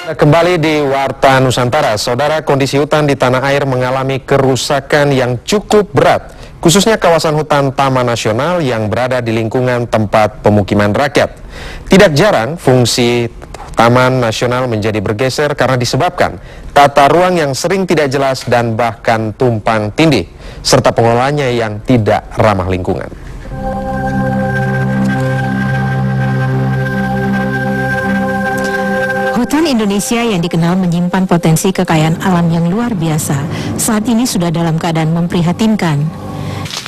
Kembali di Warta Nusantara, saudara, kondisi hutan di tanah air mengalami kerusakan yang cukup berat, khususnya kawasan hutan Taman Nasional yang berada di lingkungan tempat pemukiman rakyat. Tidak jarang fungsi Taman Nasional menjadi bergeser karena disebabkan tata ruang yang sering tidak jelas dan bahkan tumpang tindih, serta pengelolanya yang tidak ramah lingkungan. Hutan Indonesia yang dikenal menyimpan potensi kekayaan alam yang luar biasa, saat ini sudah dalam keadaan memprihatinkan.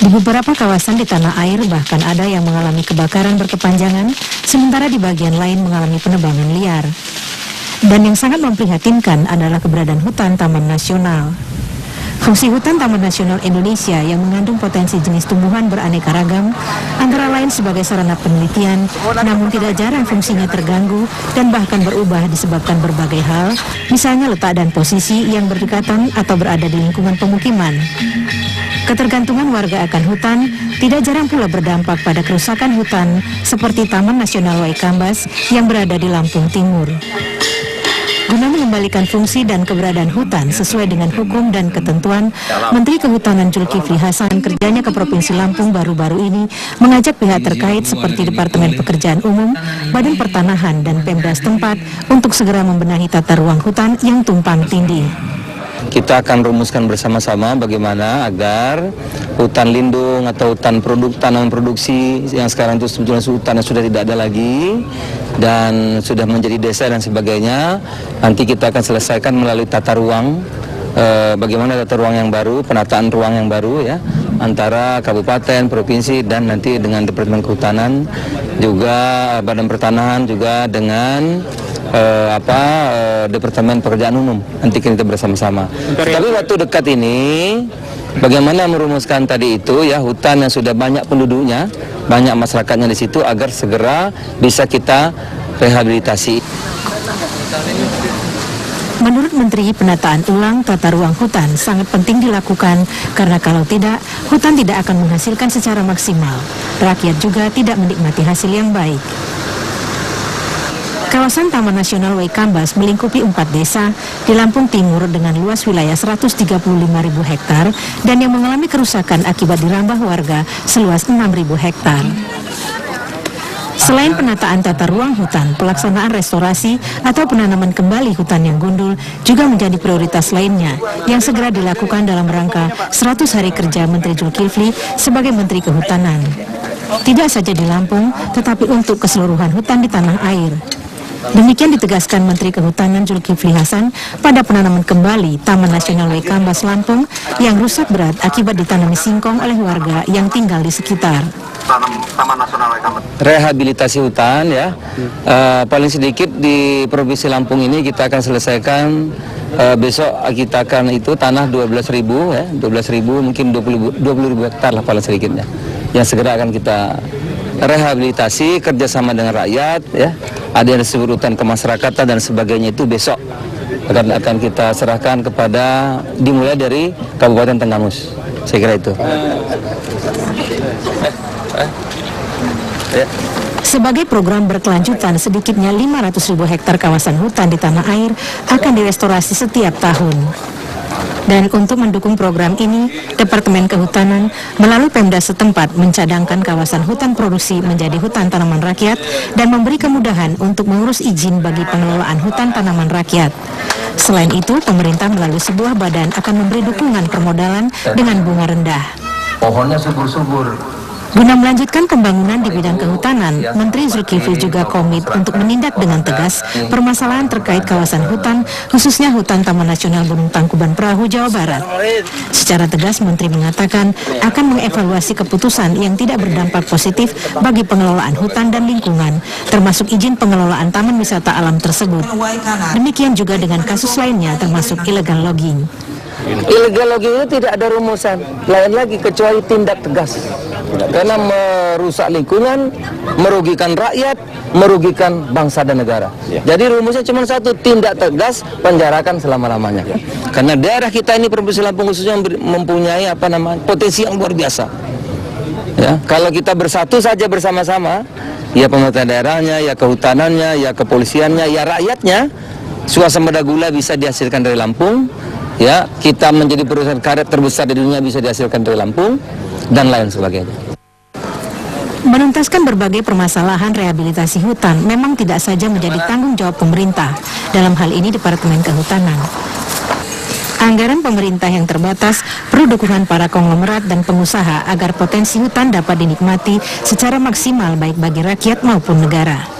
Di beberapa kawasan di tanah air bahkan ada yang mengalami kebakaran berkepanjangan, sementara di bagian lain mengalami penebangan liar. Dan yang sangat memprihatinkan adalah keberadaan hutan Taman Nasional. Fungsi hutan Taman Nasional Indonesia yang mengandung potensi jenis tumbuhan beraneka ragam, antara lain sebagai sarana penelitian, namun tidak jarang fungsinya terganggu dan bahkan berubah disebabkan berbagai hal, misalnya letak dan posisi yang berdekatan atau berada di lingkungan pemukiman. Ketergantungan warga akan hutan tidak jarang pula berdampak pada kerusakan hutan seperti Taman Nasional Waikambas yang berada di Lampung Timur. Guna mengembalikan fungsi dan keberadaan hutan sesuai dengan hukum dan ketentuan, Menteri Kehutanan Zulkifli Hasan kerjanya ke Provinsi Lampung baru-baru ini mengajak pihak terkait seperti Departemen Pekerjaan Umum, Badan Pertanahan, dan Pemda setempat untuk segera membenahi tata ruang hutan yang tumpang tindih. Kita akan rumuskan bersama-sama bagaimana agar hutan lindung atau hutan tanaman produksi yang sekarang itu sebetulnya hutannya sudah tidak ada lagi dan sudah menjadi desa dan sebagainya, nanti kita akan selesaikan melalui tata ruang, bagaimana tata ruang yang baru, penataan ruang yang baru ya, antara kabupaten, provinsi, dan nanti dengan Departemen Kehutanan, juga Badan Pertanahan, juga dengan Departemen Pekerjaan Umum. Nanti kita bersama-sama. Tapi waktu dekat ini, bagaimana merumuskan tadi itu ya, hutan yang sudah banyak penduduknya, banyak masyarakatnya di situ, agar segera bisa kita rehabilitasi. Menurut Menteri, penataan ulang tata ruang hutan sangat penting dilakukan karena kalau tidak, hutan tidak akan menghasilkan secara maksimal. Rakyat juga tidak menikmati hasil yang baik. Kawasan Taman Nasional Waikambas melingkupi 4 desa di Lampung Timur dengan luas wilayah 135.000 hektar dan yang mengalami kerusakan akibat dirambah warga seluas 6.000 hektar. Selain penataan tata ruang hutan, pelaksanaan restorasi atau penanaman kembali hutan yang gundul juga menjadi prioritas lainnya yang segera dilakukan dalam rangka 100 hari kerja Menteri Zulkifli sebagai Menteri Kehutanan. Tidak saja di Lampung, tetapi untuk keseluruhan hutan di tanah air. Demikian ditegaskan Menteri Kehutanan Zulkifli Hasan pada penanaman kembali Taman Nasional Waikambas Lampung yang rusak berat akibat ditanami singkong oleh warga yang tinggal di sekitar. Taman Nasional Waikambas. Rehabilitasi hutan ya, paling sedikit di Provinsi Lampung ini kita akan selesaikan besok kita akan itu tanah 12.000 ya, 12.000 mungkin 20.000 hektar lah paling sedikitnya, yang segera akan kita rehabilitasi kerjasama dengan rakyat ya. Ada yang disebut hutan kemasyarakatan dan sebagainya, itu besok akan kita serahkan kepada, dimulai dari Kabupaten Tenggamus. Saya kira itu. Sebagai program berkelanjutan, sedikitnya 500.000 hektar kawasan hutan di tanah air akan direstorasi setiap tahun. Dan untuk mendukung program ini, Departemen Kehutanan melalui Pemda setempat mencadangkan kawasan hutan produksi menjadi hutan tanaman rakyat dan memberi kemudahan untuk mengurus izin bagi pengelolaan hutan tanaman rakyat. Selain itu, pemerintah melalui sebuah badan akan memberi dukungan permodalan dengan bunga rendah. Pohonnya subur-subur. Guna melanjutkan pembangunan di bidang kehutanan, Menteri Zulkifli juga komit untuk menindak dengan tegas permasalahan terkait kawasan hutan, khususnya hutan Taman Nasional Gunung Tangkuban Perahu, Jawa Barat. Secara tegas, Menteri mengatakan akan mengevaluasi keputusan yang tidak berdampak positif bagi pengelolaan hutan dan lingkungan, termasuk izin pengelolaan taman wisata alam tersebut. Demikian juga dengan kasus lainnya, termasuk illegal logging. Illegal logging itu tidak ada rumusan lain lagi kecuali tindak tegas, karena merusak lingkungan, merugikan rakyat, merugikan bangsa dan negara. Jadi rumusnya cuma satu, tindak tegas, penjarakan selama-lamanya. Karena daerah kita ini Provinsi Lampung khususnya mempunyai potensi yang luar biasa. Ya, kalau kita bersatu saja bersama-sama, ya pemerintah daerahnya, ya kehutanannya, ya kepolisiannya, ya rakyatnya, Swasembada gula bisa dihasilkan dari Lampung, ya, kita menjadi perusahaan karet terbesar di dunia bisa dihasilkan dari Lampung, dan lain sebagainya. Menuntaskan berbagai permasalahan rehabilitasi hutan memang tidak saja menjadi tanggung jawab pemerintah, dalam hal ini Departemen Kehutanan. Anggaran pemerintah yang terbatas perlu dukungan para konglomerat dan pengusaha agar potensi hutan dapat dinikmati secara maksimal baik bagi rakyat maupun negara.